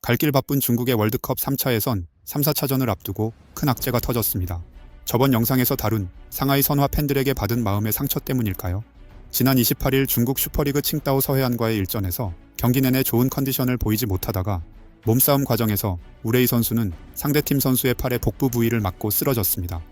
갈 길 바쁜 중국의 월드컵 3차 예선 3, 4차전을 앞두고 큰 악재가 터졌습니다. 저번 영상에서 다룬 상하이 선화 팬들에게 받은 마음의 상처 때문일까요? 지난 28일 중국 슈퍼리그 칭다오 서해안과의 일전에서 경기 내내 좋은 컨디션을 보이지 못하다가 몸싸움 과정에서 우레이 선수는 상대팀 선수의 팔의 복부 부위를 맞고 쓰러졌습니다.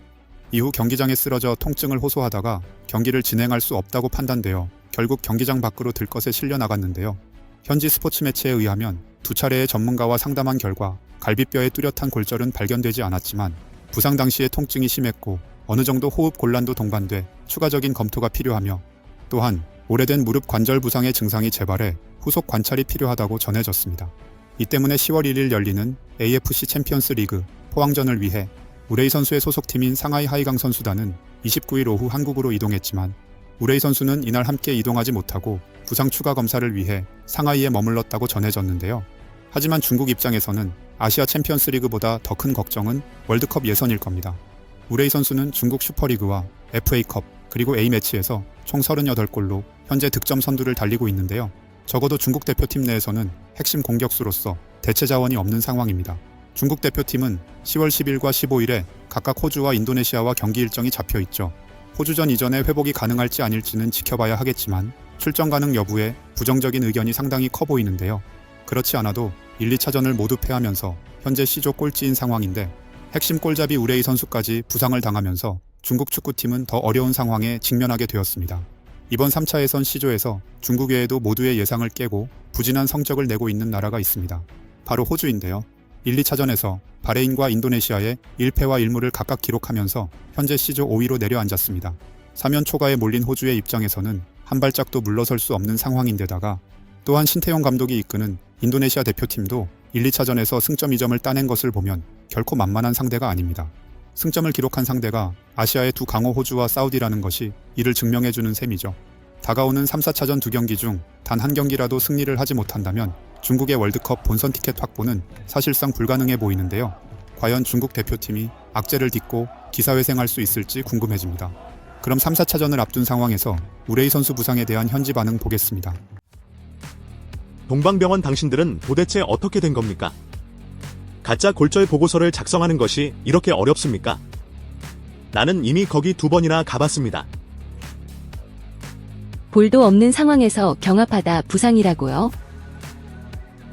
이후 경기장에 쓰러져 통증을 호소하다가 경기를 진행할 수 없다고 판단되어 결국 경기장 밖으로 들것에 실려 나갔는데요. 현지 스포츠 매체에 의하면 두 차례의 전문가와 상담한 결과 갈비뼈에 뚜렷한 골절은 발견되지 않았지만 부상 당시의 통증이 심했고 어느 정도 호흡 곤란도 동반돼 추가적인 검토가 필요하며 또한 오래된 무릎 관절 부상의 증상이 재발해 후속 관찰이 필요하다고 전해졌습니다. 이 때문에 10월 1일 열리는 AFC 챔피언스 리그 포항전을 위해 우레이 선수의 소속팀인 상하이 하이강 선수단은 29일 오후 한국으로 이동했지만 우레이 선수는 이날 함께 이동하지 못하고 부상 추가 검사를 위해 상하이에 머물렀다고 전해졌는데요. 하지만 중국 입장에서는 아시아 챔피언스 리그보다 더 큰 걱정은 월드컵 예선일 겁니다. 우레이 선수는 중국 슈퍼리그와 FA컵 그리고 A매치에서 총 38골로 현재 득점 선두를 달리고 있는데요. 적어도 중국 대표팀 내에서는 핵심 공격수로서 대체 자원이 없는 상황입니다. 중국 대표팀은 10월 10일과 15일에 각각 호주와 인도네시아와 경기 일정이 잡혀 있죠. 호주전 이전에 회복이 가능할지 아닐지는 지켜봐야 하겠지만 출전 가능 여부에 부정적인 의견이 상당히 커 보이는데요. 그렇지 않아도 1, 2차전을 모두 패하면서 현재 C조 꼴찌인 상황인데 핵심 골잡이 우레이 선수까지 부상을 당하면서 중국 축구팀은 더 어려운 상황에 직면하게 되었습니다. 이번 3차 예선 C조에서 중국 외에도 모두의 예상을 깨고 부진한 성적을 내고 있는 나라가 있습니다. 바로 호주인데요. 1, 2차전에서 바레인과 인도네시아의 1패와 1무를 각각 기록하면서 현재 C조 5위로 내려앉았습니다. 사면 초가에 몰린 호주의 입장에서는 한 발짝도 물러설 수 없는 상황인데다가 또한 신태용 감독이 이끄는 인도네시아 대표팀도 1, 2차전에서 승점 2점을 따낸 것을 보면 결코 만만한 상대가 아닙니다. 승점을 기록한 상대가 아시아의 두 강호 호주와 사우디라는 것이 이를 증명해주는 셈이죠. 다가오는 3, 4차전 두 경기 중 단 한 경기라도 승리를 하지 못한다면 중국의 월드컵 본선 티켓 확보는 사실상 불가능해 보이는데요. 과연 중국 대표팀이 악재를 딛고 기사회생할 수 있을지 궁금해집니다. 그럼 3, 4차전을 앞둔 상황에서 우레이 선수 부상에 대한 현지 반응 보겠습니다. 동방병원 당신들은 도대체 어떻게 된 겁니까? 가짜 골절 보고서를 작성하는 것이 이렇게 어렵습니까? 나는 이미 거기 2번이나 가봤습니다. 볼도 없는 상황에서 경합하다 부상이라고요?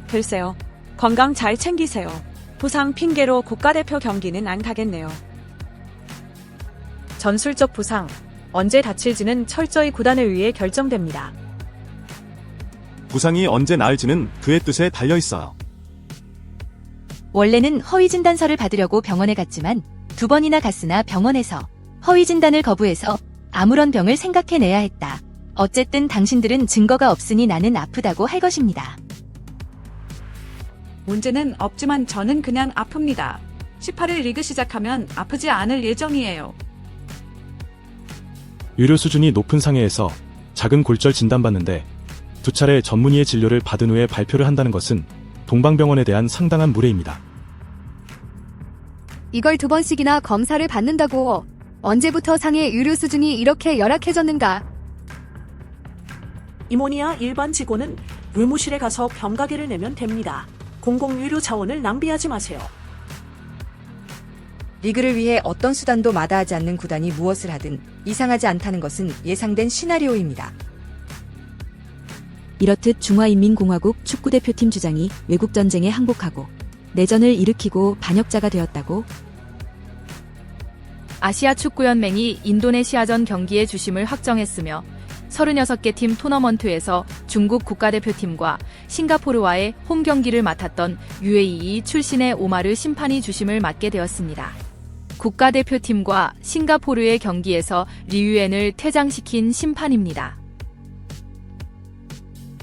글쎄요. 건강 잘 챙기세요. 부상 핑계로 국가대표 경기는 안 가겠네요. 전술적 부상, 언제 다칠지는 철저히 구단을 위해 결정됩니다. 부상이 언제 나을지는 그의 뜻에 달려있어요. 원래는 허위 진단서를 받으려고 병원에 갔지만 2번이나 갔으나 병원에서 허위 진단을 거부해서 아무런 병을 생각해내야 했다. 어쨌든 당신들은 증거가 없으니 나는 아프다고 할 것입니다. 문제는 없지만 저는 그냥 아픕니다. 18일 리그 시작하면 아프지 않을 예정이에요. 의료 수준이 높은 상해에서 작은 골절 진단받는데 2차례 전문의의 진료를 받은 후에 발표를 한다는 것은 동방병원에 대한 상당한 무례입니다. 이걸 2번씩이나 검사를 받는다고 언제부터 상해 의료 수준이 이렇게 열악해졌는가? 이모니아 일반 직원은 의무실에 가서 병가계를 내면 됩니다. 공공의료 자원을 낭비하지 마세요. 리그를 위해 어떤 수단도 마다하지 않는 구단이 무엇을 하든 이상하지 않다는 것은 예상된 시나리오입니다. 이렇듯 중화인민공화국 축구대표팀 주장이 외국전쟁에 항복하고 내전을 일으키고 반역자가 되었다고? 아시아 축구연맹이 인도네시아전 경기의 주심을 확정했으며 36개 팀 토너먼트에서 중국 국가대표팀과 싱가포르와의 홈 경기를 맡았던 UAE 출신의 오마르 심판이 주심을 맡게 되었습니다. 국가대표팀과 싱가포르의 경기에서 리유엔을 퇴장시킨 심판입니다.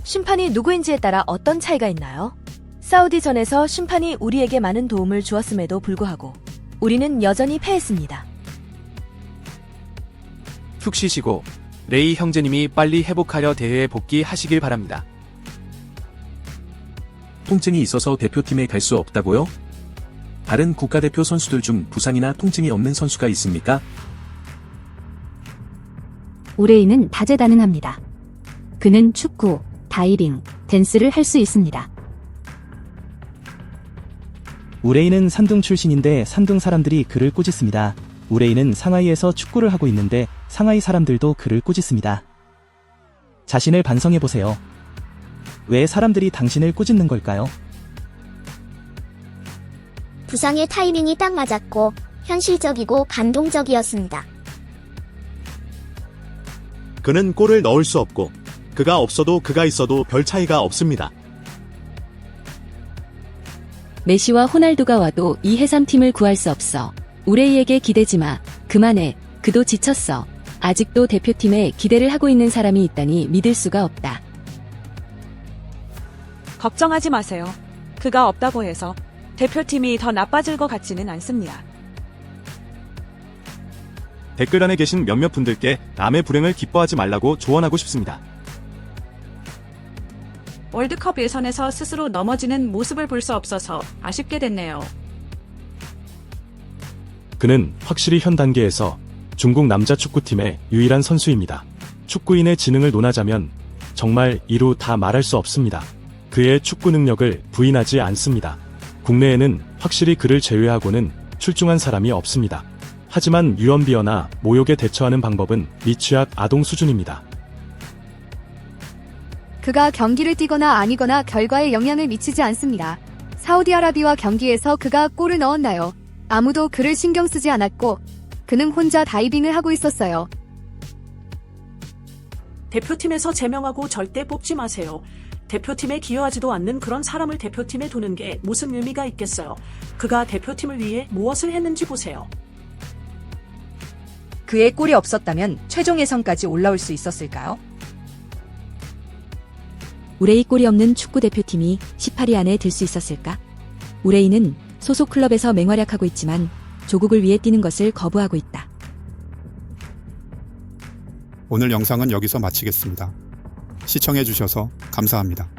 심판이 누구인지에 따라 어떤 차이가 있나요? 사우디전에서 심판이 우리에게 많은 도움을 주었음에도 불구하고 우리는 여전히 패했습니다. 푹 쉬시고 레이 형제님이 빨리 회복하려 대회에 복귀하시길 바랍니다. 통증이 있어서 대표팀에 갈 수 없다고요? 다른 국가대표 선수들 중 부상이나 통증이 없는 선수가 있습니까? 우레이는 다재다능합니다. 그는 축구, 다이빙, 댄스를 할 수 있습니다. 우레이는 산둥 출신인데 산둥 사람들이 그를 꾸짖습니다. 우레이는 상하이에서 축구를 하고 있는데 상하이 사람들도 그를 꾸짖습니다. 자신을 반성해보세요. 왜 사람들이 당신을 꾸짖는 걸까요? 부상의 타이밍이 딱 맞았고 현실적이고 감동적이었습니다. 그는 골을 넣을 수 없고 그가 없어도 그가 있어도 별 차이가 없습니다. 메시와 호날두가 와도 이 해삼팀을 구할 수 없어. 우레이에게 기대지 마. 그만해. 그도 지쳤어. 아직도 대표팀에 기대를 하고 있는 사람이 있다니 믿을 수가 없다. 걱정하지 마세요. 그가 없다고 해서 대표팀이 더 나빠질 것 같지는 않습니다. 댓글 안에 계신 몇몇 분들께 남의 불행을 기뻐하지 말라고 조언하고 싶습니다. 월드컵 예선에서 스스로 넘어지는 모습을 볼 수 없어서 아쉽게 됐네요. 그는 확실히 현 단계에서 중국 남자 축구팀의 유일한 선수입니다. 축구인의 지능을 논하자면 정말 이루 다 말할 수 없습니다. 그의 축구 능력을 부인하지 않습니다. 국내에는 확실히 그를 제외하고는 출중한 사람이 없습니다. 하지만 유언비어나 모욕에 대처하는 방법은 미취학 아동 수준입니다. 그가 경기를 뛰거나 아니거나 결과에 영향을 미치지 않습니다. 사우디아라비아와 경기에서 그가 골을 넣었나요? 아무도 그를 신경 쓰지 않았고 그는 혼자 다이빙을 하고 있었어요. 대표팀에서 제명하고 절대 뽑지 마세요. 대표팀에 기여하지도 않는 그런 사람을 대표팀에 두는 게 무슨 의미가 있겠어요. 그가 대표팀을 위해 무엇을 했는지 보세요. 그의 골이 없었다면 최종 예선까지 올라올 수 있었을까요? 우레이 골이 없는 축구 대표팀이 18위 안에 들 수 있었을까? 우레이는 소속 클럽에서 맹활약하고 있지만 조국을 위해 뛰는 것을 거부하고 있다. 오늘 영상은 여기서 마치겠습니다. 시청해주셔서 감사합니다.